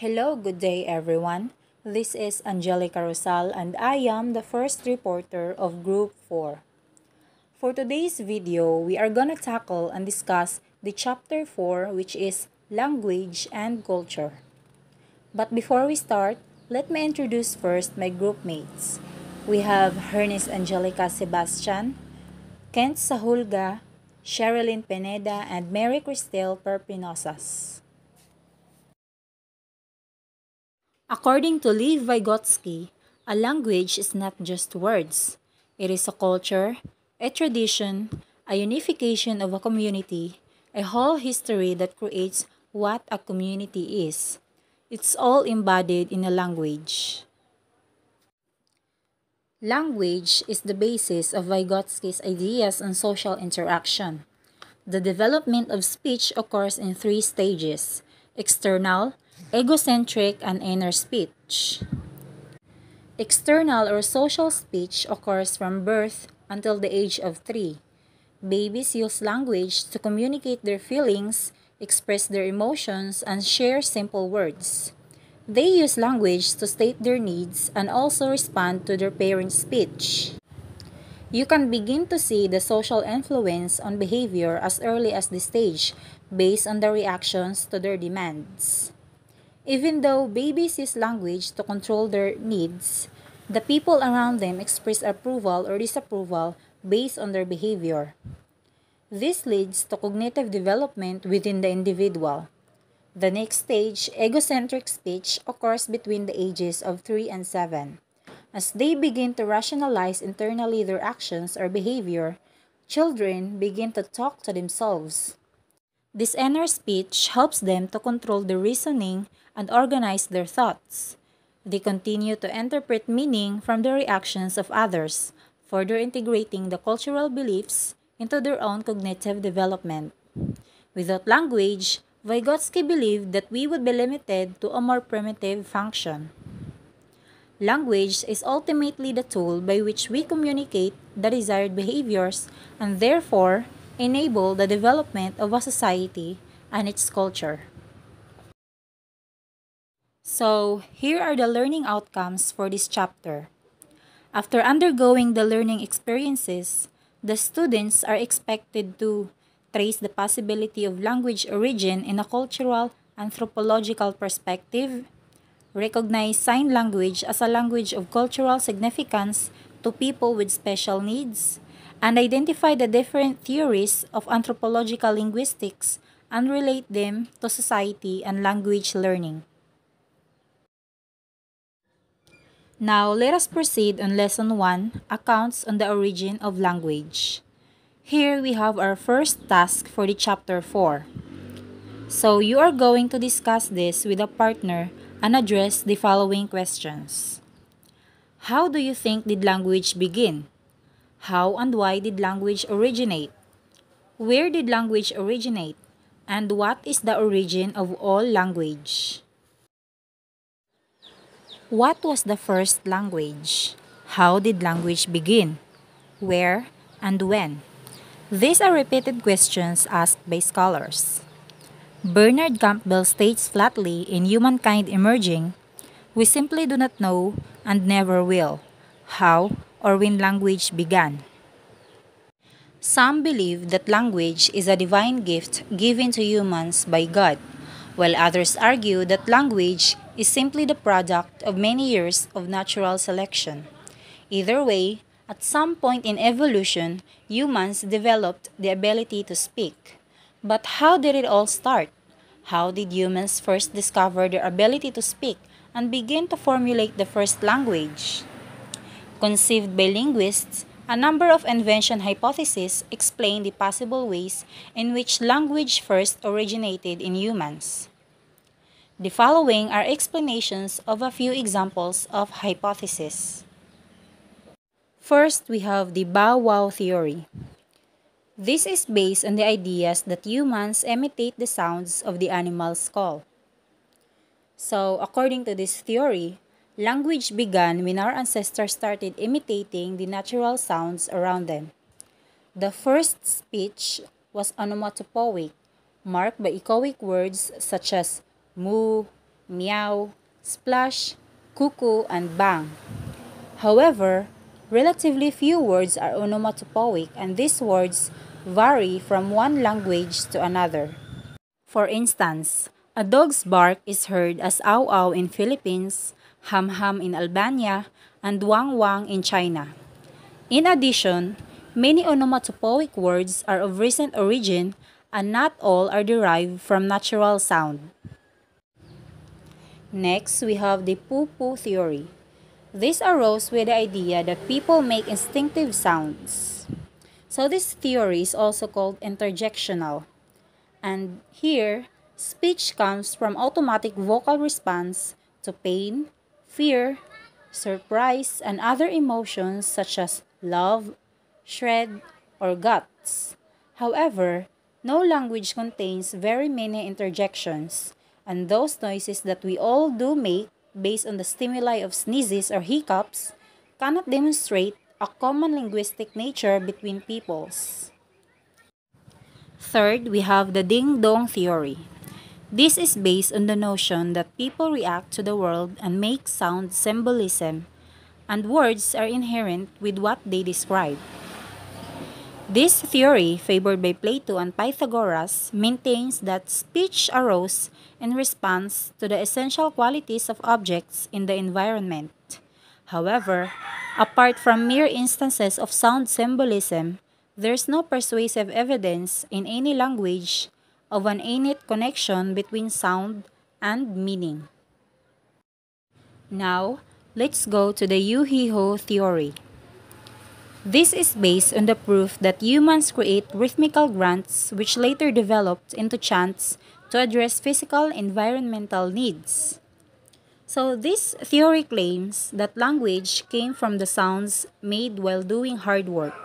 Hello, good day everyone. This is Angelica Rosal and I am the first reporter of Group 4. For today's video, we are gonna tackle and discuss the chapter 4, which is language and culture. But before we start, let me introduce first my group mates. We have Hernis Angelica Sebastian, Kent Sahulga, Sherilyn Pineda, and Mary Cristel Perpinosas. According to Lev Vygotsky, a language is not just words. It is a culture, a tradition, a unification of a community, a whole history that creates what a community is. It's all embodied in a language. Language is the basis of Vygotsky's ideas on social interaction. The development of speech occurs in three stages: external, egocentric, and inner speech. External or social speech occurs from birth until the age of 3. Babies use language to communicate their feelings, express their emotions, and share simple words. They use language to state their needs and also respond to their parents' speech. You can begin to see the social influence on behavior as early as this stage based on the reactions to their demands. Even though babies use language to control their needs, the people around them express approval or disapproval based on their behavior. This leads to cognitive development within the individual. The next stage, egocentric speech, occurs between the ages of 3 and 7. As they begin to rationalize internally their actions or behavior, children begin to talk to themselves. This inner speech helps them to control their reasoning and organize their thoughts. They continue to interpret meaning from the reactions of others, further integrating the cultural beliefs into their own cognitive development. Without language, Vygotsky believed that we would be limited to a more primitive function. Language is ultimately the tool by which we communicate the desired behaviors and therefore enable the development of a society and its culture. So, here are the learning outcomes for this chapter. After undergoing the learning experiences, the students are expected to trace the possibility of language origin in a cultural anthropological perspective, recognize sign language as a language of cultural significance to people with special needs, and identify the different theories of anthropological linguistics and relate them to society and language learning. Now, let us proceed on Lesson 1, Accounts on the Origin of Language. Here we have our first task for the Chapter 4. So, you are going to discuss this with a partner and address the following questions. How do you think did language begin? How and why did language originate? Where did language originate? And what is the origin of all language? What was the first language? How did language begin? Where and when? These are repeated questions asked by scholars. Bernard Campbell states flatly in Humankind Emerging, "We simply do not know and never will how or when language began." Some believe that language is a divine gift given to humans by God, while others argue that language is simply the product of many years of natural selection. Either way, at some point in evolution, humans developed the ability to speak. But how did it all start? How did humans first discover their ability to speak and begin to formulate the first language? Conceived by linguists, a number of invention hypotheses explain the possible ways in which language first originated in humans. The following are explanations of a few examples of hypotheses. First, we have the Bow Wow theory. This is based on the ideas that humans imitate the sounds of the animal's call. So, according to this theory, language began when our ancestors started imitating the natural sounds around them. The first speech was onomatopoeic, marked by echoic words such as moo, meow, splash, cuckoo, and bang. However, relatively few words are onomatopoeic, and these words vary from one language to another. For instance, a dog's bark is heard as aw aw in Philippines, ham ham in Albania, and wang wang in China. In addition, many onomatopoeic words are of recent origin and not all are derived from natural sound. Next, we have the poo-poo theory. This arose with the idea that people make instinctive sounds. So this theory is also called interjectional. And here, speech comes from automatic vocal response to pain, fear, surprise, and other emotions such as love, shred, or guts. However, no language contains very many interjections, and those noises that we all do make based on the stimuli of sneezes or hiccups cannot demonstrate a common linguistic nature between peoples. Third, we have the ding-dong theory. This is based on the notion that people react to the world and make sound symbolism, and words are inherent with what they describe. This theory, favored by Plato and Pythagoras, maintains that speech arose in response to the essential qualities of objects in the environment. However, apart from mere instances of sound symbolism, there's no persuasive evidence in any language of an innate connection between sound and meaning. Now, let's go to the Yu-Hi-Ho theory. This is based on the proof that humans create rhythmical grunts which later developed into chants to address physical environmental needs. So this theory claims that language came from the sounds made while doing hard work.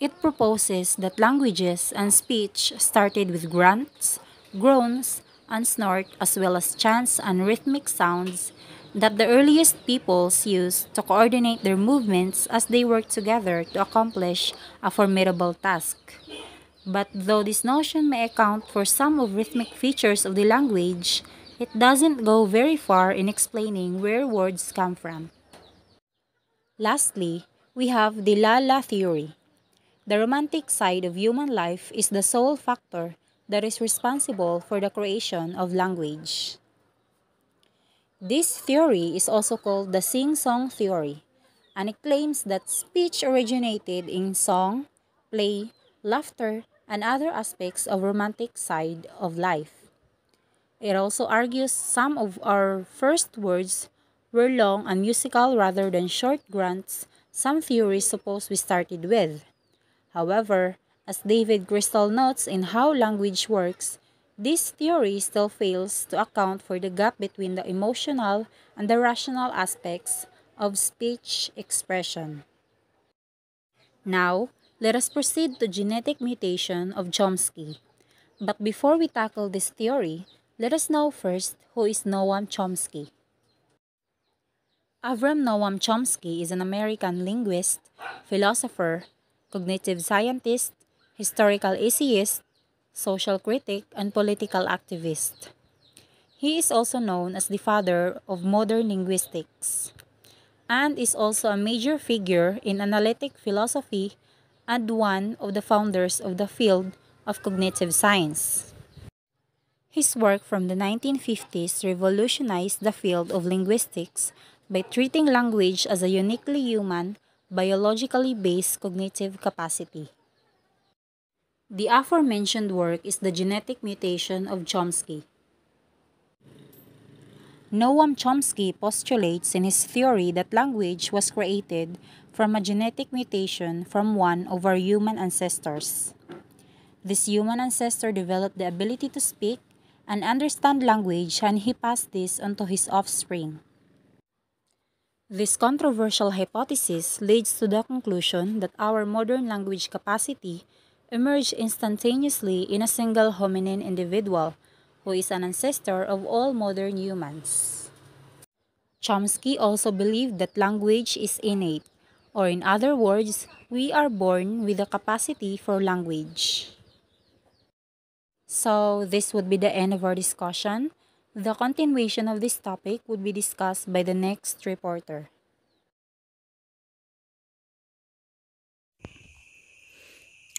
It proposes that languages and speech started with grunts, groans, and snort as well as chants and rhythmic sounds that the earliest peoples used to coordinate their movements as they worked together to accomplish a formidable task. But though this notion may account for some of rhythmic features of the language, it doesn't go very far in explaining where words come from. Lastly, we have the Lala theory. The romantic side of human life is the sole factor that is responsible for the creation of language. This theory is also called the sing-song theory, and it claims that speech originated in song, play, laughter, and other aspects of romantic side of life. It also argues some of our first words were long and musical rather than short grunts some theories suppose we started with. However, as David Crystal notes in How Language Works, this theory still fails to account for the gap between the emotional and the rational aspects of speech expression. Now, let us proceed to genetic mutation of Chomsky. But before we tackle this theory, let us know first who is Noam Chomsky. Avram Noam Chomsky is an American linguist, philosopher, cognitive scientist, historical essayist, social critic, and political activist. He is also known as the father of modern linguistics and is also a major figure in analytic philosophy and one of the founders of the field of cognitive science. His work from the 1950s revolutionized the field of linguistics by treating language as a uniquely human, biologically based cognitive capacity. The aforementioned work is the genetic mutation of Chomsky. Noam Chomsky postulates in his theory that language was created from a genetic mutation from one of our human ancestors. This human ancestor developed the ability to speak and understand language, and he passed this on to his offspring. This controversial hypothesis leads to the conclusion that our modern language capacity emerged instantaneously in a single hominin individual, who is an ancestor of all modern humans. Chomsky also believed that language is innate, or in other words, we are born with the capacity for language. So, this would be the end of our discussion. The continuation of this topic would be discussed by the next reporter.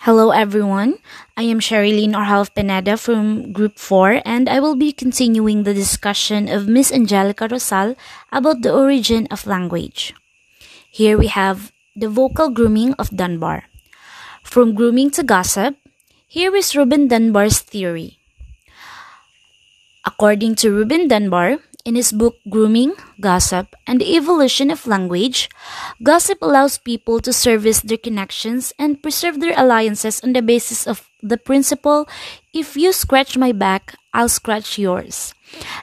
Hello everyone, I am Sherilyn Orhalf Pineda from Group 4 and I will be continuing the discussion of Miss Angelica Rosal about the origin of language. Here we have the vocal grooming of Dunbar. From grooming to gossip, here is Reuben Dunbar's theory. According to Reuben Dunbar, in his book Grooming, Gossip, and the Evolution of Language, gossip allows people to service their connections and preserve their alliances on the basis of the principle, if you scratch my back, I'll scratch yours,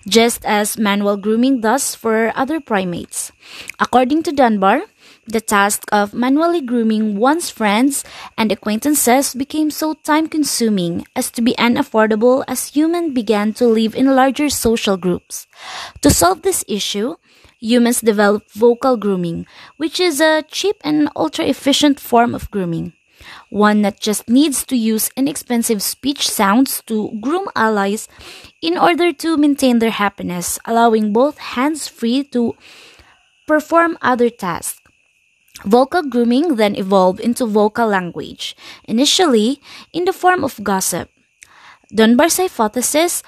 just as manual grooming does for other primates. According to Dunbar, the task of manually grooming one's friends and acquaintances became so time-consuming as to be unaffordable as humans began to live in larger social groups. To solve this issue, humans developed vocal grooming, which is a cheap and ultra-efficient form of grooming. One that just needs to use inexpensive speech sounds to groom allies in order to maintain their happiness, allowing both hands free to perform other tasks. Vocal grooming then evolved into vocal language, initially in the form of gossip. Dunbar's hypothesis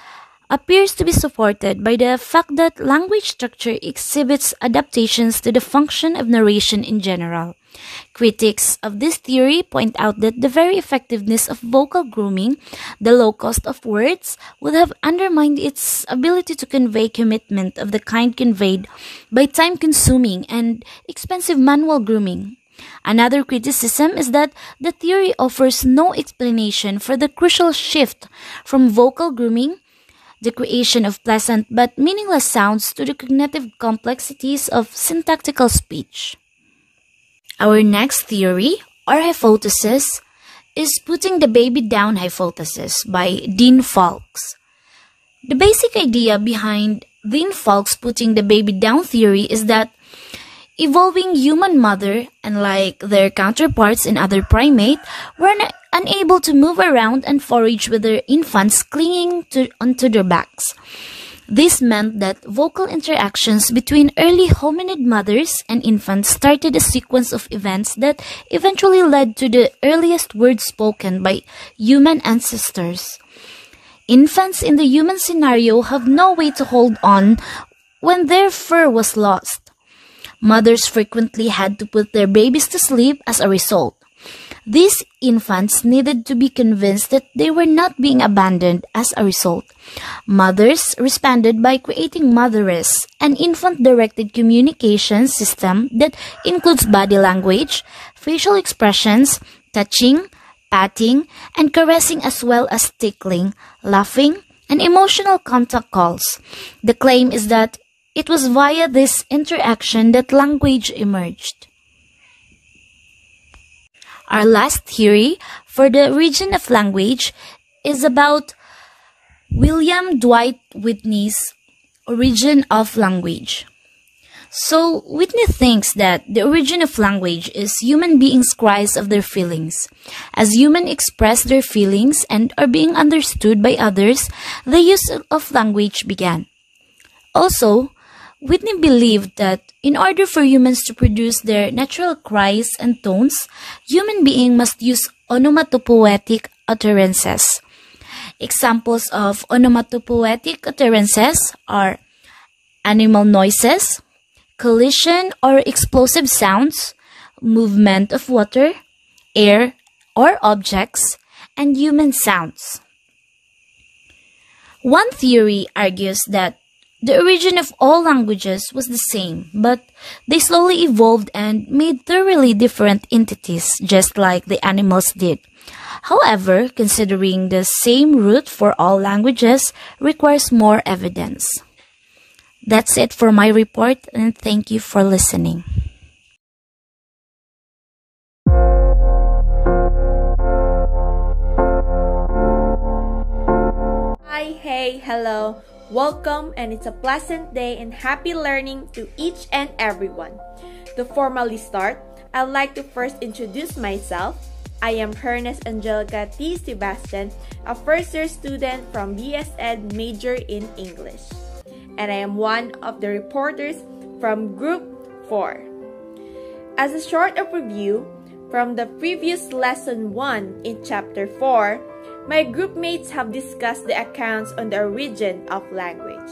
appears to be supported by the fact that language structure exhibits adaptations to the function of narration in general. Critics of this theory point out that the very effectiveness of vocal grooming, the low cost of words, would have undermined its ability to convey commitment of the kind conveyed by time-consuming and expensive manual grooming. Another criticism is that the theory offers no explanation for the crucial shift from vocal grooming, the creation of pleasant but meaningless sounds, to the cognitive complexities of syntactical speech. Our next theory, or hypothesis, is putting the baby down hypothesis by Dean Fowlkes. The basic idea behind Dean Fowlkes' putting the baby down theory is that evolving human mother, unlike their counterparts in other primates, were unable to move around and forage with their infants clinging onto their backs. This meant that vocal interactions between early hominid mothers and infants started a sequence of events that eventually led to the earliest words spoken by human ancestors. Infants in the human scenario have no way to hold on when their fur was lost. Mothers frequently had to put their babies to sleep as a result. These infants needed to be convinced that they were not being abandoned as a result. Mothers responded by creating Motheress, an infant-directed communication system that includes body language, facial expressions, touching, patting, and caressing, as well as tickling, laughing, and emotional contact calls. The claim is that it was via this interaction that language emerged. Our last theory for the origin of language is about William Dwight Whitney's origin of language. So, Whitney thinks that the origin of language is human beings' cries of their feelings. As humans express their feelings and are being understood by others, the use of language began. Also, Whitney believed that in order for humans to produce their natural cries and tones, human beings must use onomatopoetic utterances. Examples of onomatopoetic utterances are animal noises, collision or explosive sounds, movement of water, air or objects, and human sounds. One theory argues that the origin of all languages was the same, but they slowly evolved and made thoroughly different entities, just like the animals did. However, considering the same root for all languages requires more evidence. That's it for my report, and thank you for listening. Hi, hey, hello. Welcome, and it's a pleasant day and happy learning to each and everyone. To formally start, I'd like to first introduce myself. I am Ernest Angelica T. Sebastian, a first-year student from BS Ed major in English. and I am one of the reporters from Group 4. As a short review from the previous Lesson 1 in Chapter 4, my groupmates have discussed the accounts on the origin of language,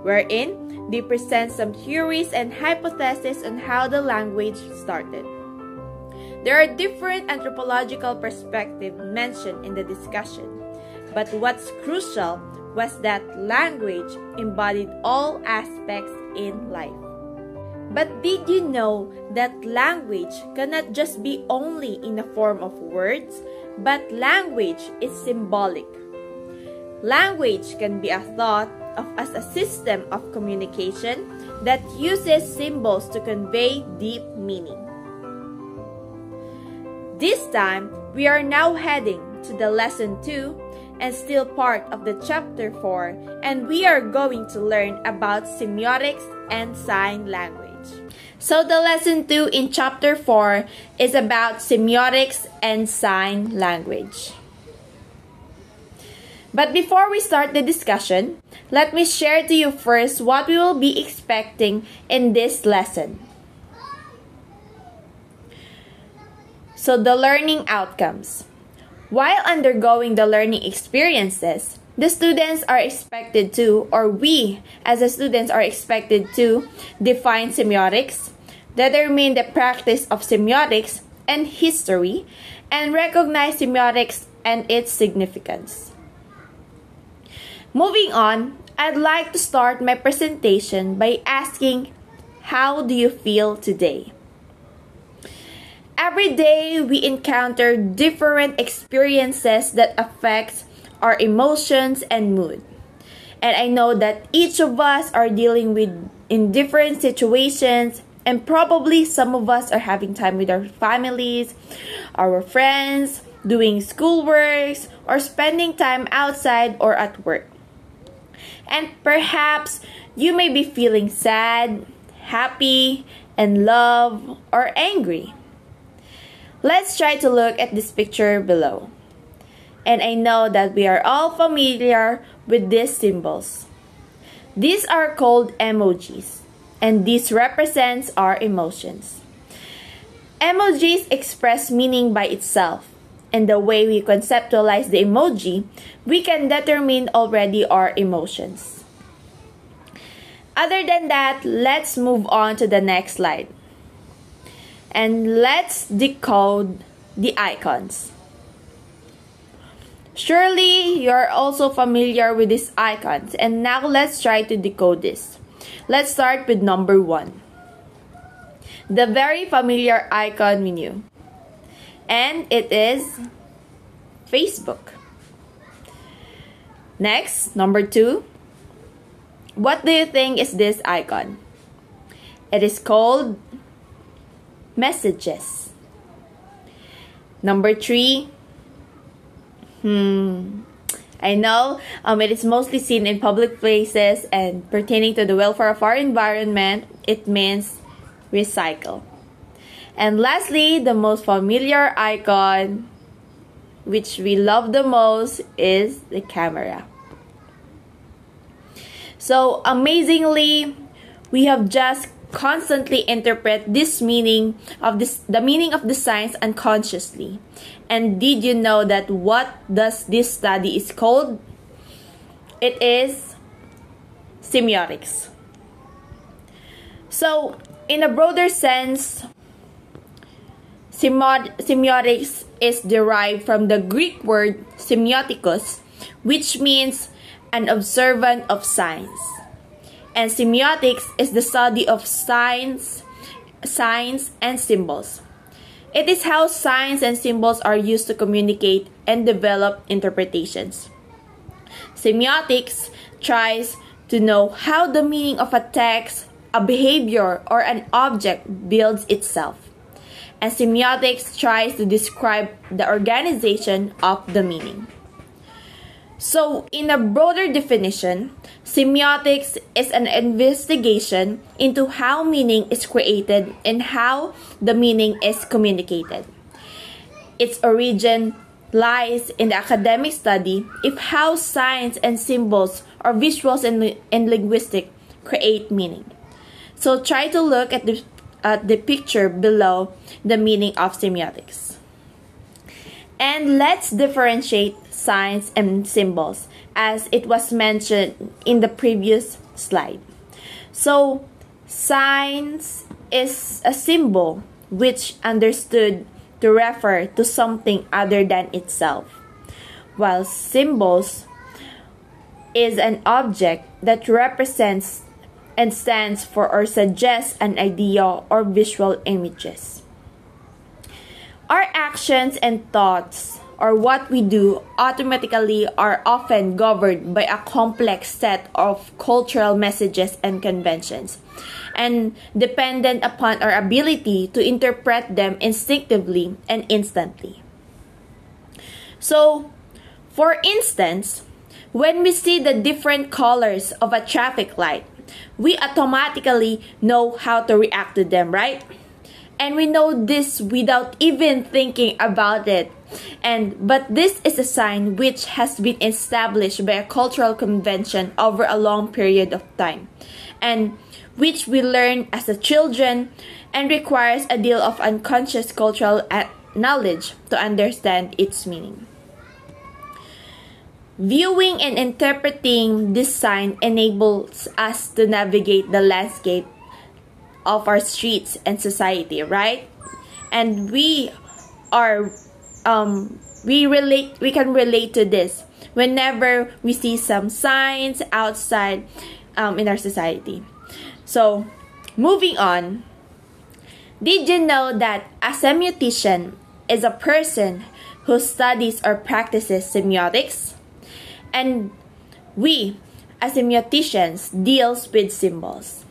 wherein they present some theories and hypotheses on how the language started. There are different anthropological perspectives mentioned in the discussion, but what's crucial was that language embodied all aspects in life. But did you know that language cannot just be only in the form of words, but language is symbolic? Language can be thought of as a system of communication that uses symbols to convey deep meaning. This time, we are now heading to the Lesson 2 and still part of the Chapter 4, and we are going to learn about semiotics and sign language. So the Lesson 2 in Chapter 4 is about semiotics and sign language. But before we start the discussion, let me share to you first what we will be expecting in this lesson. So the learning outcomes. While undergoing the learning experiences, the students are expected to, or we as the students are expected to, define semiotics, determine the practice of semiotics and history, and recognize semiotics and its significance. Moving on, I'd like to start my presentation by asking, how do you feel today? Every day we encounter different experiences that affect our emotions and mood. And I know that each of us are dealing with in different situations, and probably some of us are having time with our families, our friends, doing schoolworks, or spending time outside or at work. And perhaps you may be feeling sad, happy, in love, or angry. Let's try to look at this picture below. And I know that we are all familiar with these symbols. These are called emojis, and this represents our emotions. Emojis express meaning by itself, and the way we conceptualize the emoji, we can determine already our emotions. Other than that, let's move on to the next slide. And let's decode the icons. Surely you're also familiar with these icons, and now let's try to decode this. Let's start with number 1. The very familiar icon we knew. And it is Facebook. Next, number 2. What do you think is this icon? It is called messages. Number 3. I know it is mostly seen in public places and pertaining to the welfare of our environment. It means recycle. And lastly, the most familiar icon, which we love the most, is the camera. So amazingly, we have just constantly interpret the meaning of the signs unconsciously. And did you know that what does this study is called? It is semiotics. So in a broader sense, semiotics is derived from the Greek word semiotikos, which means an observant of signs. And semiotics is the study of signs and symbols. It is how signs and symbols are used to communicate and develop interpretations. Semiotics tries to know how the meaning of a text, a behavior, or an object builds itself. And semiotics tries to describe the organization of the meaning. So, in a broader definition, semiotics is an investigation into how meaning is created and how the meaning is communicated. Its origin, lies in the academic study of how signs and symbols or visuals and linguistics create meaning. So try to look at the picture below the meaning of semiotics. And let's differentiate signs and symbols as it was mentioned in the previous slide. So signs is a symbol which understood to refer to something other than itself, while symbols is an object that represents and stands for or suggests an idea or visual images. Our actions and thoughts or what we do automatically are often governed by a complex set of cultural messages and conventions, and dependent upon our ability to interpret them instinctively and instantly. So, for instance, when we see the different colors of a traffic light, we automatically know how to react to them, right? And we know this without even thinking about it. But this is a sign which has been established by a cultural convention over a long period of time, and which we learn as a children and requires a deal of unconscious cultural knowledge to understand its meaning. Viewing and interpreting this sign enables us to navigate the landscape of our streets and society, right? And we can relate to this whenever we see some signs outside in our society. So, moving on, did you know that a semiotician is a person who studies or practices semiotics? And we, as semioticians, deals with symbols.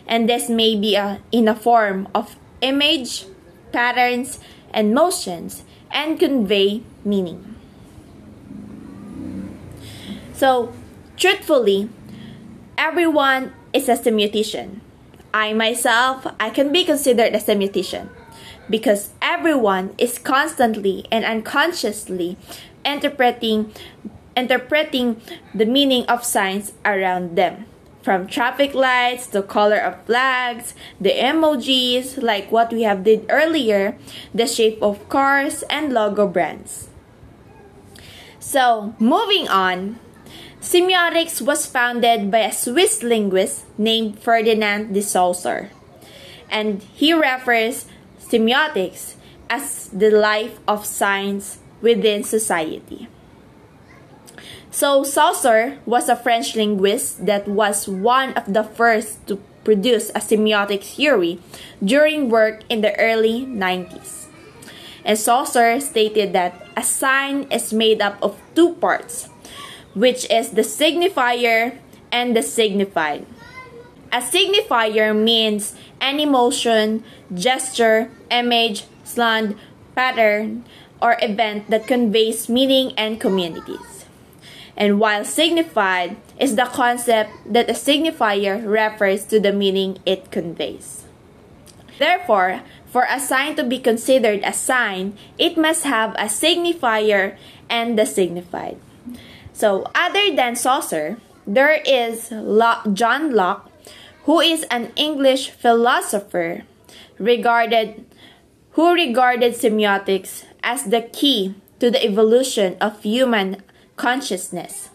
And this may be in a form of image, patterns, and motions, and convey meaning. So, truthfully, everyone is a semiotician. I myself, I can be considered a semiotician because everyone is constantly and unconsciously interpreting the meaning of signs around them. From traffic lights, the color of flags, the emojis, like what we have did earlier, the shape of cars, and logo brands. So, moving on, semiotics was founded by a Swiss linguist named Ferdinand de Saussure, and he refers semiotics as the life of signs within society. So Saussure was a French linguist that was one of the first to produce a semiotic theory during work in the early 90s. And Saussure stated that a sign is made up of two parts, which is the signifier and the signified. A signifier means any motion, gesture, image, slant, pattern, or event that conveys meaning and communities. And while signified is the concept that a signifier refers to the meaning it conveys. Therefore, for a sign to be considered a sign, it must have a signifier and the signified. So, other than Saussure, there is John Locke, who is an English philosopher who regarded semiotics as the key to the evolution of human consciousness.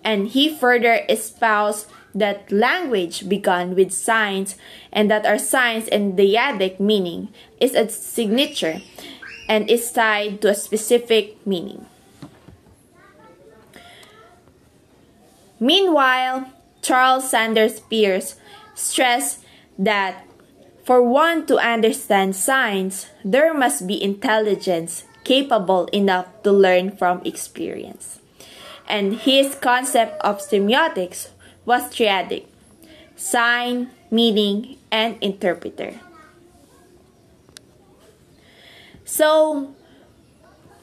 And he further espoused that language began with signs and that our signs and dyadic meaning is a signature and is tied to a specific meaning. Meanwhile, Charles Sanders Peirce stressed that for one to understand signs, there must be intelligence capable enough to learn from experience. And his concept of semiotics was triadic: sign, meaning, and interpreter. So,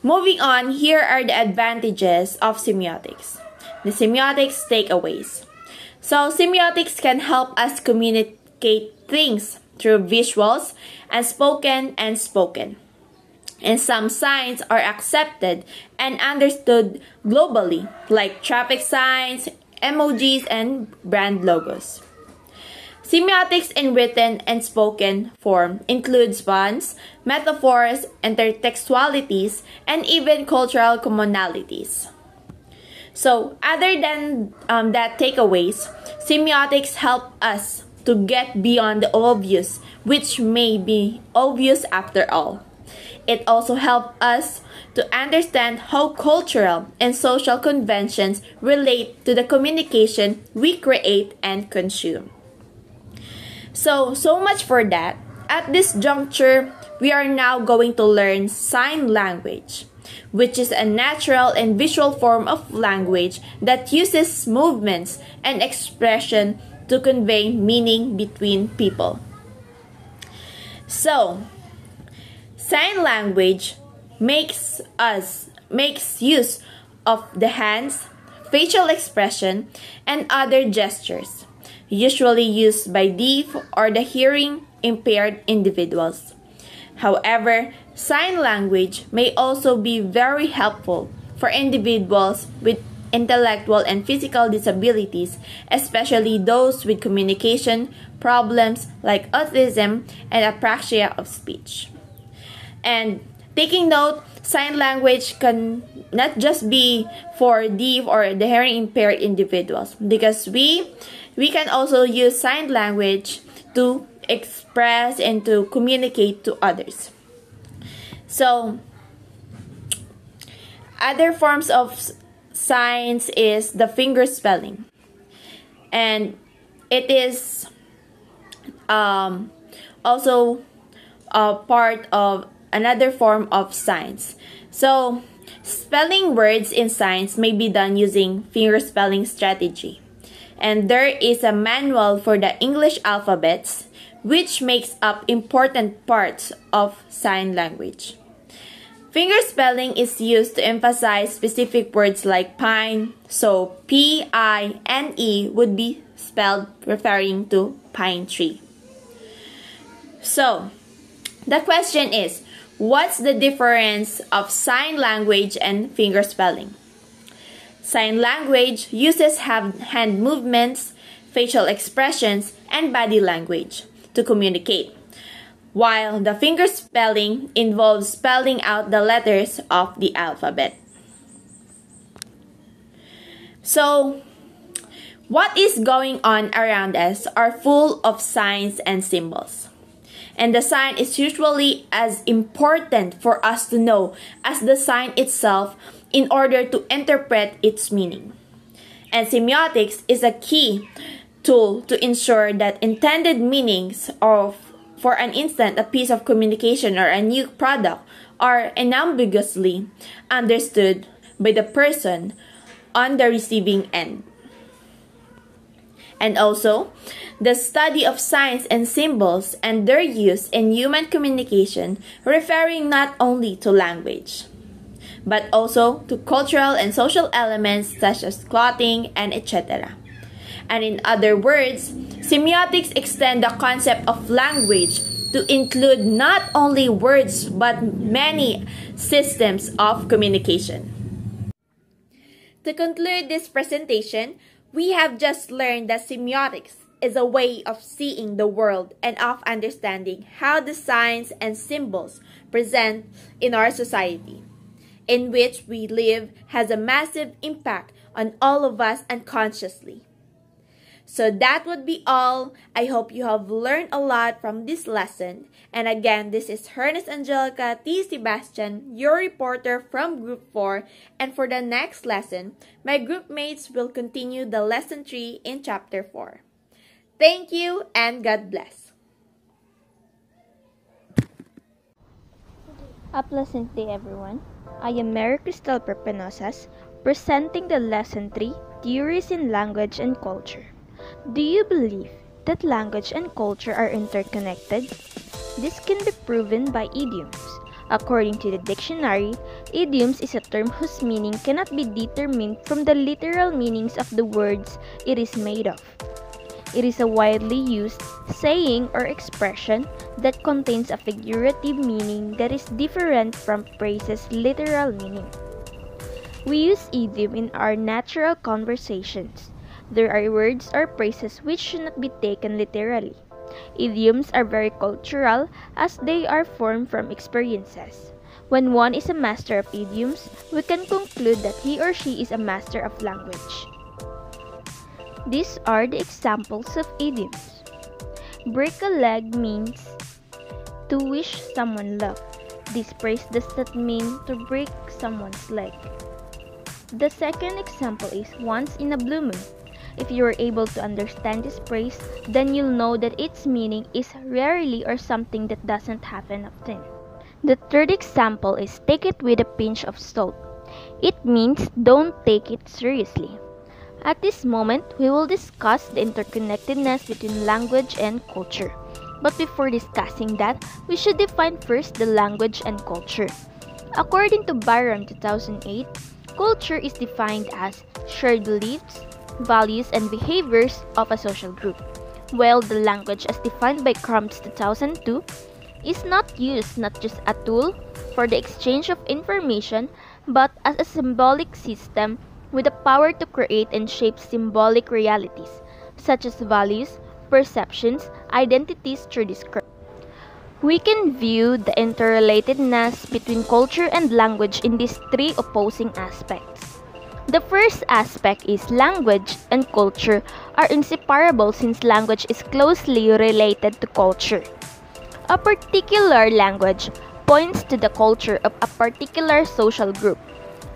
moving on, here are the advantages of semiotics. The semiotics takeaways. So, semiotics can help us communicate things through visuals, unspoken and spoken. and some signs are accepted and understood globally, like traffic signs, emojis, and brand logos. Semiotics in written and spoken form includes puns, metaphors, intertextualities, and even cultural commonalities. So, other than that takeaways, semiotics help us to get beyond the obvious, which may be obvious after all. It also helps us to understand how cultural and social conventions relate to the communication we create and consume. So much for that. At this juncture, we are now going to learn sign language, which is a natural and visual form of language that uses movements and expression to convey meaning between people. So, sign language makes use of the hands, facial expression, and other gestures, usually used by deaf or the hearing impaired individuals. However, sign language may also be very helpful for individuals with intellectual and physical disabilities, especially those with communication problems like autism and apraxia of speech. And taking note, sign language can not just be for deaf or the hearing impaired individuals, because we can also use sign language to express and to communicate to others. So, other forms of signs is the finger spelling, and it is also a part of another form of signs. So, spelling words in signs may be done using finger spelling strategy, and there is a manual for the English alphabets, which makes up important parts of sign language. Finger spelling is used to emphasize specific words like pine, so P-I-N-E would be spelled referring to pine tree. So, the question is, what's the difference of sign language and finger spelling? Sign language uses hand movements, facial expressions, and body language to communicate, while the finger spelling involves spelling out the letters of the alphabet. So, what is going on around us are full of signs and symbols. And the sign is usually as important for us to know as the sign itself in order to interpret its meaning. And semiotics is a key tool to ensure that intended meanings of, for an instant, a piece of communication or a new product are unambiguously understood by the person on the receiving end. And also, the study of signs and symbols and their use in human communication, referring not only to language, but also to cultural and social elements such as clothing and etc. And in other words, semiotics extend the concept of language to include not only words but many systems of communication. To conclude this presentation, we have just learned that semiotics is a way of seeing the world and of understanding how the signs and symbols present in our society, in which we live, has a massive impact on all of us unconsciously. So that would be all. I hope you have learned a lot from this lesson. And again, this is Ernest Angelica T. Sebastian, your reporter from Group 4. And for the next lesson, my group mates will continue the Lesson 3 in Chapter 4. Thank you and God bless. A pleasant day, everyone. I am Mary Cristel Perpenosas, presenting the Lesson 3, Theories in Language and Culture. Do you believe that language and culture are interconnected? This can be proven by idioms. According to the dictionary, idioms is a term whose meaning cannot be determined from the literal meanings of the words it is made of. It is a widely used saying or expression that contains a figurative meaning that is different from phrase's literal meaning. We use idiom in our natural conversations. There are words or phrases which should not be taken literally. Idioms are very cultural as they are formed from experiences. When one is a master of idioms, we can conclude that he or she is a master of language. These are the examples of idioms. Break a leg means to wish someone luck. This phrase does not mean to break someone's leg. The second example is once in a blue moon. If you are able to understand this phrase, then you'll know that its meaning is rarely or something that doesn't happen often. The third example is take it with a pinch of salt. It means don't take it seriously. At this moment, we will discuss the interconnectedness between language and culture. But before discussing that, we should define first the language and culture. According to Byram 2008, culture is defined as shared beliefs, values, and behaviors of a social group, while the language as defined by Crumbs 2002 is not used not just a tool for the exchange of information, but as a symbolic system with the power to create and shape symbolic realities, such as values, perceptions, identities through discourse. We can view the interrelatedness between culture and language in these three opposing aspects. The first aspect is language and culture are inseparable since language is closely related to culture. A particular language points to the culture of a particular social group.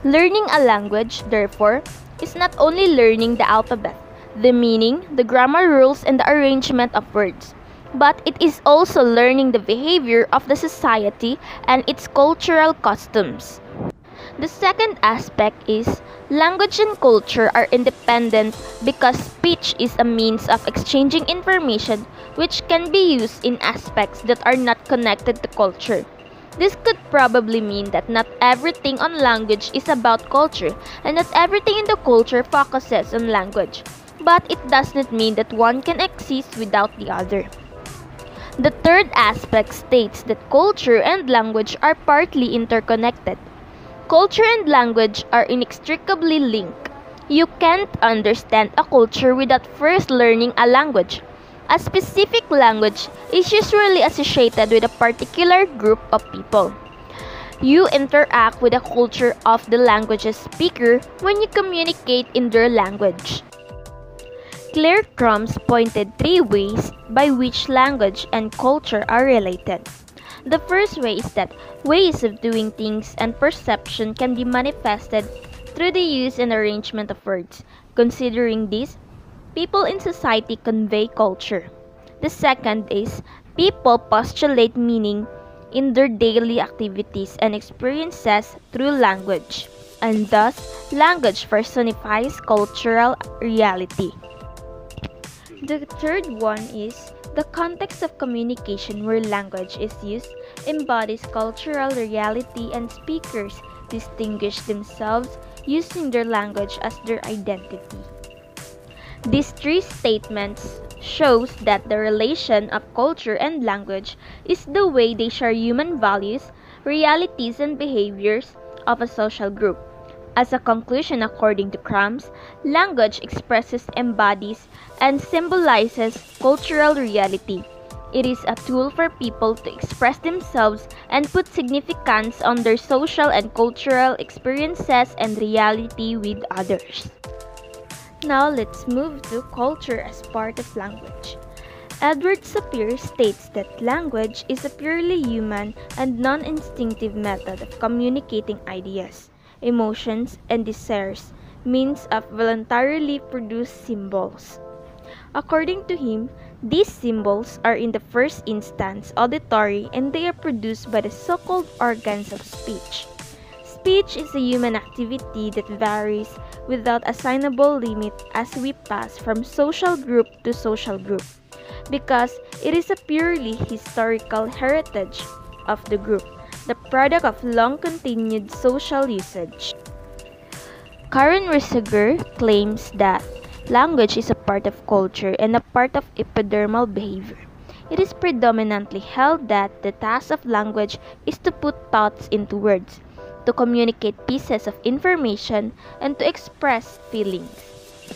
Learning a language, therefore, is not only learning the alphabet, the meaning, the grammar rules, and the arrangement of words, but it is also learning the behavior of the society and its cultural customs. The second aspect is language and culture are independent because speech is a means of exchanging information which can be used in aspects that are not connected to culture. This could probably mean that not everything on language is about culture and not everything in the culture focuses on language, but it does not mean that one can exist without the other. The third aspect states that culture and language are partly interconnected. Culture and language are inextricably linked. You can't understand a culture without first learning a language. A specific language is usually associated with a particular group of people. You interact with the culture of the language's speaker when you communicate in their language. Claire Crumbs pointed three ways by which language and culture are related. The first way is that ways of doing things and perception can be manifested through the use and arrangement of words. Considering this, people in society convey culture. The second is people postulate meaning in their daily activities and experiences through language, and thus language personifies cultural reality. The third one is the context of communication where language is used embodies cultural reality and speakers distinguish themselves using their language as their identity. These three statements shows that the relation of culture and language is the way they share human values, realities, and behaviors of a social group. As a conclusion, according to Crumbs, language expresses, embodies, and symbolizes cultural reality. It is a tool for people to express themselves and put significance on their social and cultural experiences and reality with others. Now let's move to culture as part of language. Edward Sapir states that language is a purely human and non-instinctive method of communicating ideas, emotions, and desires, means of voluntarily produced symbols. According to him, these symbols are in the first instance auditory and they are produced by the so-called organs of speech. Speech is a human activity that varies without assignable limit as we pass from social group to social group, because it is a purely historical heritage of the group, the product of long-continued social usage. Karen Risiger claims that Language is a part of culture and a part of epidermal behavior. It is predominantly held that the task of language is to put thoughts into words, to communicate pieces of information, and to express feelings.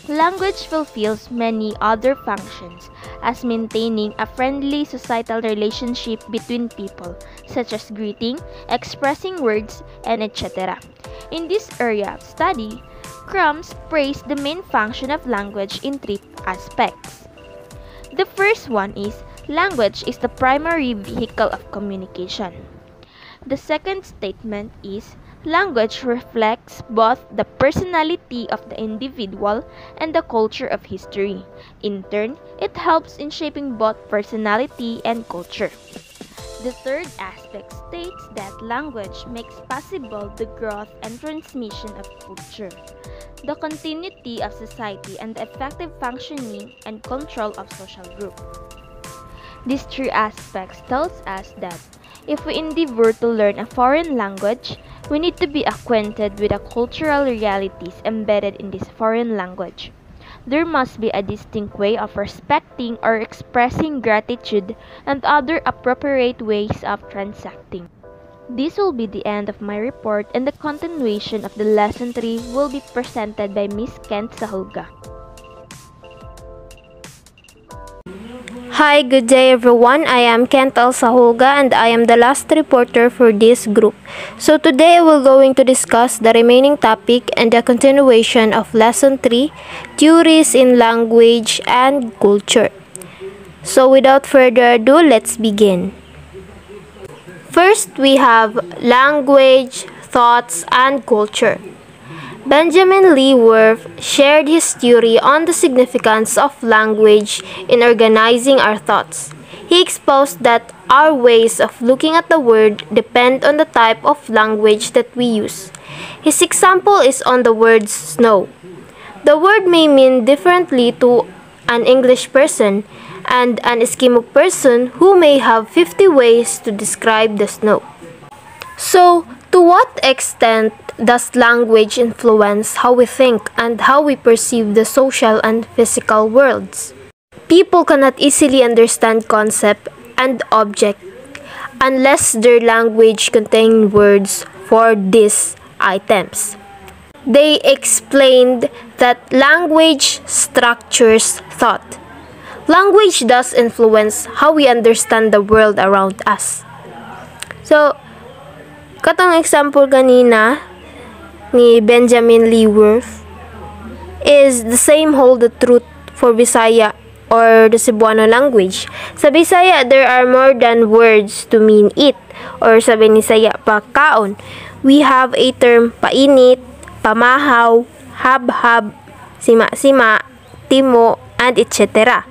Language fulfills many other functions, as maintaining a friendly societal relationship between people, such as greeting, expressing words, and etc. In this area of study, Crumbs praised the main function of language in three aspects. The first one is language is the primary vehicle of communication. The second statement is language reflects both the personality of the individual and the culture of history. In turn, it helps in shaping both personality and culture. The third aspect states that language makes possible the growth and transmission of culture, the continuity of society, and the effective functioning and control of social groups. These three aspects tells us that if we endeavor to learn a foreign language, we need to be acquainted with the cultural realities embedded in this foreign language. There must be a distinct way of respecting or expressing gratitude and other appropriate ways of transacting. This will be the end of my report, and the continuation of the lesson 3 will be presented by Miss Kent Sahulga. Hi, good day everyone. I am Kental Sahulga and I am the last reporter for this group. So today we're going to discuss the remaining topic and the continuation of lesson 3, theories in language and culture. So without further ado, let's begin. First, we have language, thoughts, and culture. Benjamin Lee Worth shared his theory on the significance of language in organizing our thoughts. He exposed that our ways of looking at the world depend on the type of language that we use. His example is on the word snow. The word may mean differently to an English person and an Eskimo person who may have 50 ways to describe the snow. So, to what extent does language influence how we think and how we perceive the social and physical worlds? People cannot easily understand concept and object unless their language contains words for these items. They explained that language structures thought. Language does influence how we understand the world around us. So, katong example kanina ni Benjamin Lee Worth is the same hold the truth for Bisaya or the Cebuano language. Sa Bisaya, there are more than words to mean eat, or sabi ni Saya, pagkaon. We have a term painit, pamahaw, hab-hab, sima-sima, timo, and etc.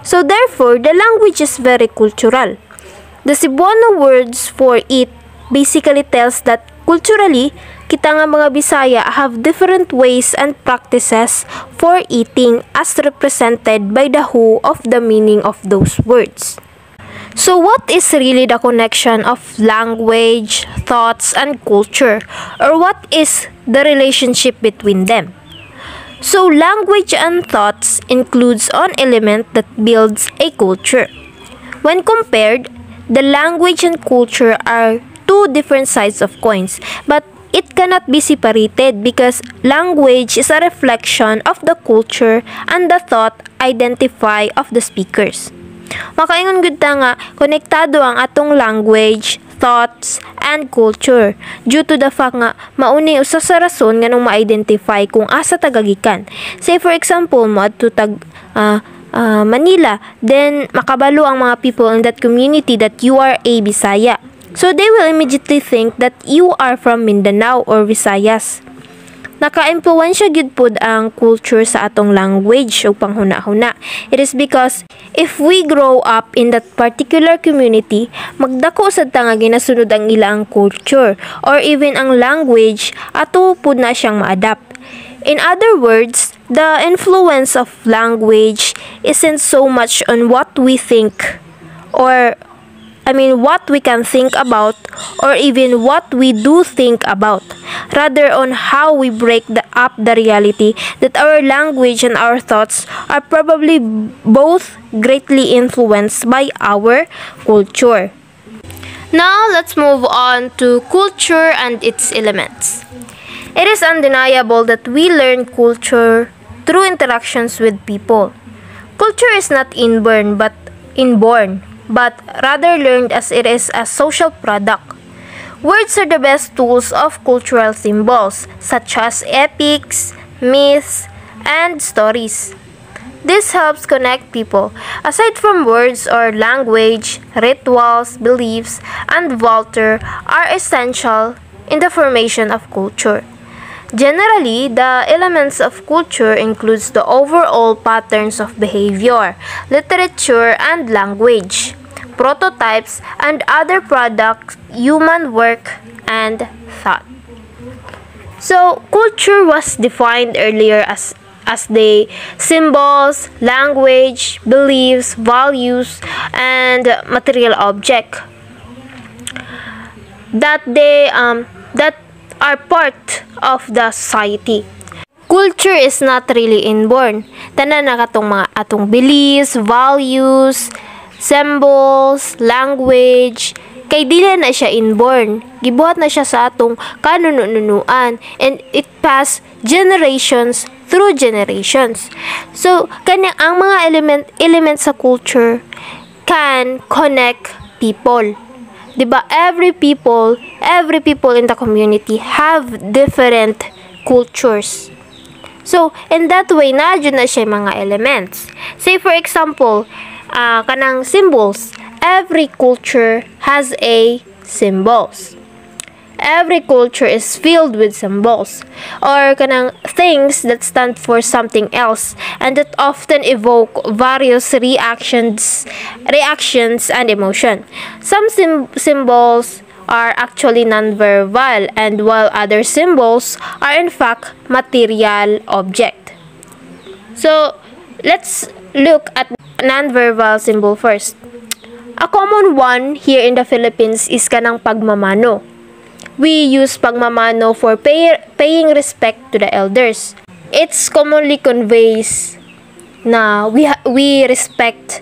So therefore, the language is very cultural. The Cebuano words for eat basically tells that culturally, kita nga mga Bisaya have different ways and practices for eating as represented by the who of the meaning of those words. So what is really the connection of language, thoughts, and culture? Or what is the relationship between them? So language and thoughts includes an element that builds a culture. When compared, the language and culture are two different sides of coins, but it cannot be separated because language is a reflection of the culture and the thought identify of the speakers. Makaingon gud ta nga konektado ang atong language, thoughts, and culture due to the fact nga mauni usa sa rason nganong ma-identify kung asa tagagikan. Say for example mo adto tag Manila, then makabalo ang mga people in that community that you are a Bisaya. So they will immediately think that you are from Mindanao or Visayas. Naka-impluwensya gyud pud ang culture sa atong language o panghuna-huna. It is because if we grow up in that particular community, magdako sad ta nga ginasunod ang ilang culture or even ang language ato pud na siyang ma-adapt. In other words, the influence of language isn't so much on what we think or what we can think about or even what we do think about, rather on how we break up the reality that our language and our thoughts are probably both greatly influenced by our culture. Now, let's move on to culture and its elements. It is undeniable that we learn culture through interactions with people. Culture is not inborn, but rather learned as it is a social product. Words are the best tools of cultural symbols, such as epics, myths, and stories. This helps connect people. Aside from words or language, rituals, beliefs, and Voltaire are essential in the formation of culture. Generally, the elements of culture includes the overall patterns of behavior, literature, and language, prototypes, and other products, human work, and thought. So, culture was defined earlier as the symbols, language, beliefs, values, and material object that are part of the society. Culture is not really inborn. Tanan na katong mga atong beliefs, values, symbols, language, kay dili na siya inborn. Gibuhat na siya sa atong kanununuan, and it passed generations through generations. So, ang mga elements sa culture can connect people. Diba? Every people in the community have different cultures. So, in that way, nadyo na siya mga elements. Say, for example, kanang symbols. Every culture has a symbols. Every culture is filled with symbols, or kanang things that stand for something else and that often evoke various reactions and emotion. Some symbols are actually nonverbal, and while other symbols are in fact material object. So, let's look at nonverbal symbol first. A common one here in the Philippines is kanang pagmamano. We use pagmamano for paying respect to the elders. It's commonly conveys na we respect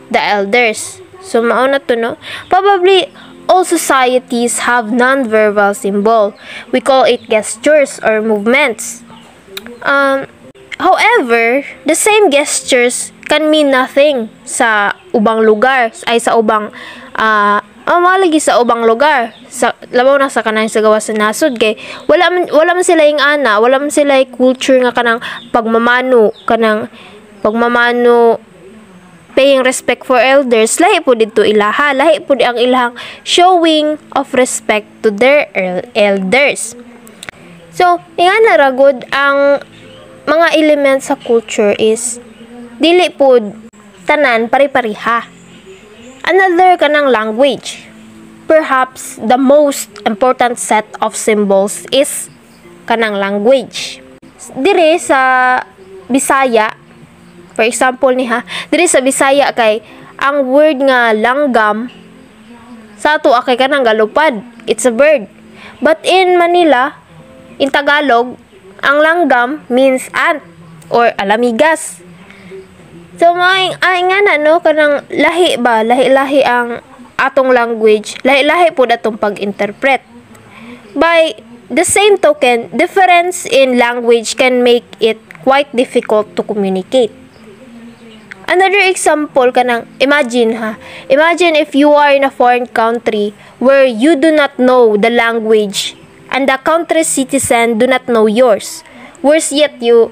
the elders. So, mauna to, no? Probably all societies have non-verbal symbol. We call it gestures or movements. However, the same gestures can mean nothing sa ubang lugar, ay sa ubang malagi sa ubang lugar, sa labaw na sa kanang sa gawas sa nasod, kay wala man sila yung wala man sila yung culture nga kanang pagmamano, paying respect for elders. Lahi po dito ilaha, lahi po ang ilahang showing of respect to their elders. So, ingana ragod ang mga elements sa culture is dili po tanan pari-pariha. Another kanang language. Perhaps the most important set of symbols is kanang language. Dire sa Bisaya, for example dire sa Bisaya kay ang word nga langgam sa ato kay kanang galupad. It's a bird. But in Manila, in Tagalog, ang langgam means ant or alamigas. So, kanang lahi ang atong language, lahi po datong pag-interpret. By the same token, difference in language can make it quite difficult to communicate. Another example kanang, imagine if you are in a foreign country where you do not know the language and the country's citizen do not know yours. Worse yet, you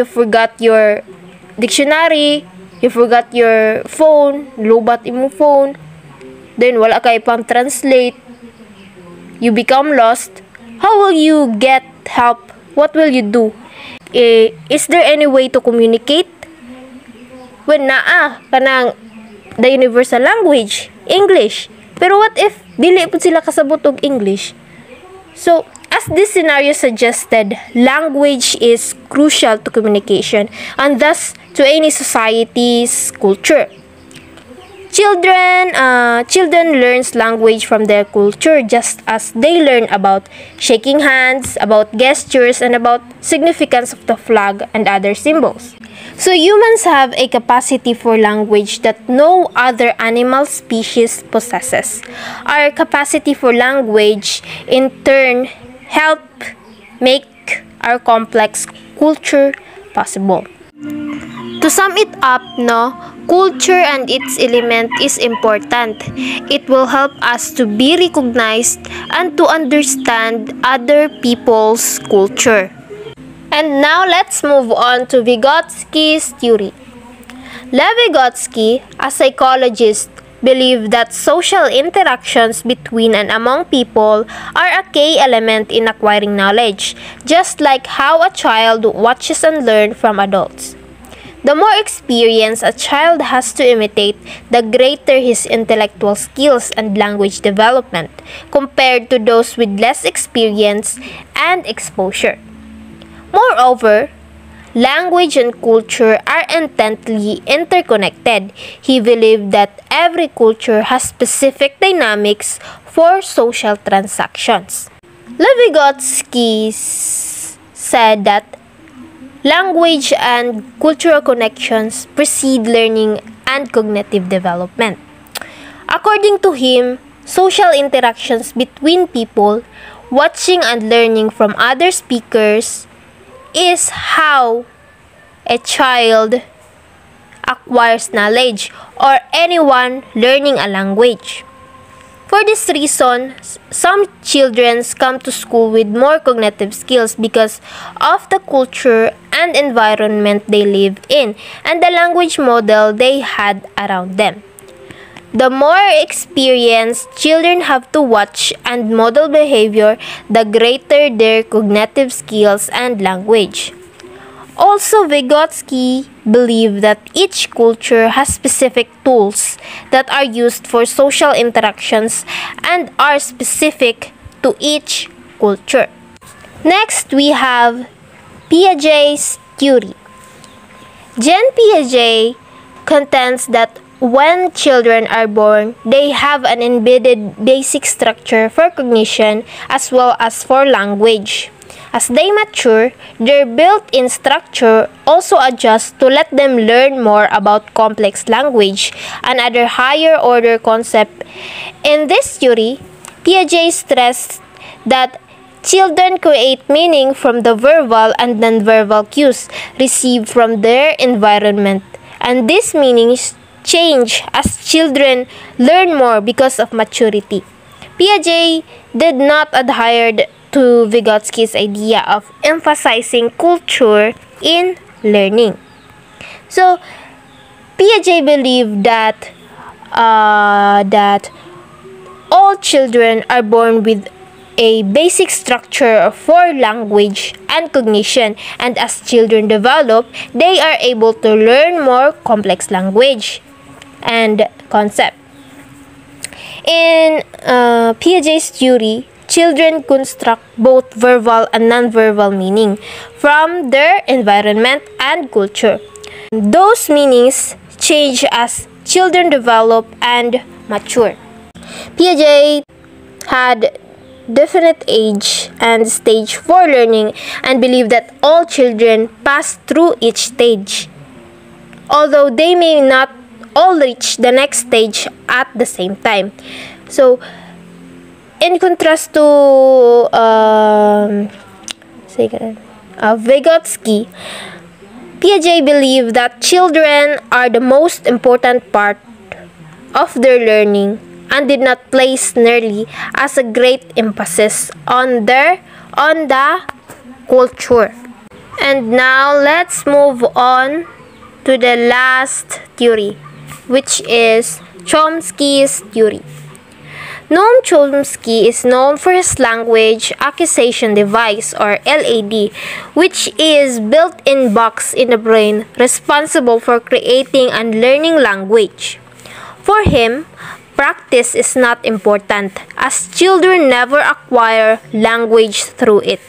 forgot your dictionary, you forgot your phone, lubat imong phone, then wala kay pang translate, you become lost. How will you get help? What will you do? Is there any way to communicate? When kanang the universal language, English. Pero what if dili pud sila kasabot og English? So, as this scenario suggested, language is crucial to communication and thus to any society's culture. Children learns language from their culture just as they learn about shaking hands, about gestures, and about significance of the flag and other symbols. So humans have a capacity for language that no other animal species possesses. Our capacity for language in turn help make our complex culture possible. To sum it up, culture and its element is important. It will help us to be recognized and to understand other people's culture. And now let's move on to Vygotsky's theory. Lev Vygotsky, a psychologist, believed that social interactions between and among people are a key element in acquiring knowledge, just like how a child watches and learns from adults. The more experience a child has to imitate, the greater his intellectual skills and language development compared to those with less experience and exposure. Moreover, language and culture are intently interconnected. He believed that every culture has specific dynamics for social transactions. Lev Vygotsky said that language and cultural connections precede learning and cognitive development. According to him, social interactions between people, watching and learning from other speakers, is how a child acquires knowledge or anyone learning a language. For this reason, some children come to school with more cognitive skills because of the culture and environment they live in and the language model they had around them. The more experience children have to watch and model behavior, the greater their cognitive skills and language. Also, Vygotsky believed that each culture has specific tools that are used for social interactions and are specific to each culture. Next, we have Piaget's theory. Jean Piaget contends that when children are born, they have an embedded basic structure for cognition as well as for language. As they mature, their built-in structure also adjusts to let them learn more about complex language and other higher-order concepts. In this theory, Piaget stressed that children create meaning from the verbal and non-verbal cues received from their environment, and these meanings change as children learn more because of maturity. Piaget did not adhere to Vygotsky's idea of emphasizing culture in learning. So, Piaget believed that all children are born with a basic structure for language and cognition, and as children develop, they are able to learn more complex language and concept. In Piaget's theory, children construct both verbal and non-verbal meaning from their environment and culture. Those meanings change as children develop and mature. Piaget had definite age and stage for learning and believed that all children pass through each stage, although they may not all reach the next stage at the same time. So, in contrast to Vygotsky, Piaget believed that children are the most important part of their learning and did not place nearly as a great emphasis on the culture. And now let's move on to the last theory, which is Chomsky's theory. Noam Chomsky is known for his language acquisition device, or LAD, which is built-in box in the brain responsible for creating and learning language. For him, practice is not important, as children never acquire language through it.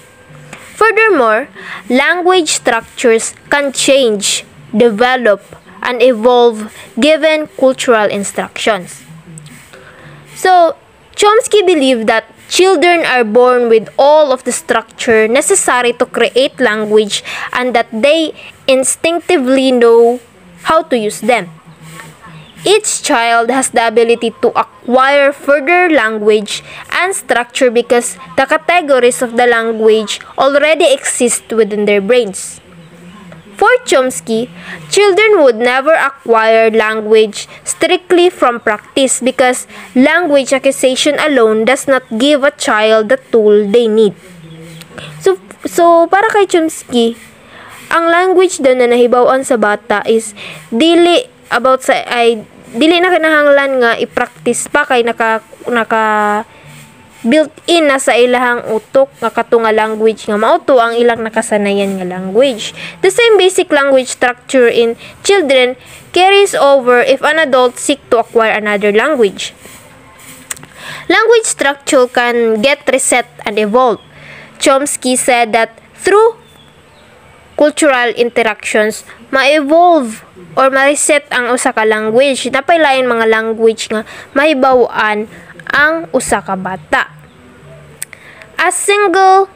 Furthermore, language structures can change, develop, and evolve given cultural instructions. So, Chomsky believed that children are born with all of the structure necessary to create language and that they instinctively know how to use them. Each child has the ability to acquire further language and structure because the categories of the language already exist within their brains. For Chomsky, children would never acquire language strictly from practice because language acquisition alone does not give a child the tool they need. So para kay Chomsky, ang language daw na nahibaw-an sa bata is dili na kinahanglan nga i-practice pa kay naka built-in na sa ilahang utok nga kato nga language nga mauto ang ilang nakasanayan nga language. The same basic language structure in children carries over if an adult seek to acquire another language. Language structure can get reset and evolve. Chomsky said that through cultural interactions, ma-evolve or ma-reset ang usa ka language. Napailain mga language nga mahibaw-an ang usa ka bata. A single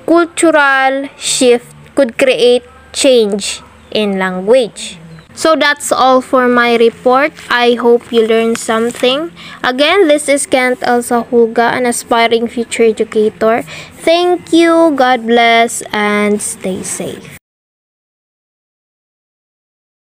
cultural shift could create change in language. So that's all for my report. I hope you learned something. Again, this is Kent Elsa Hulga, an aspiring future educator. Thank you, God bless, and stay safe.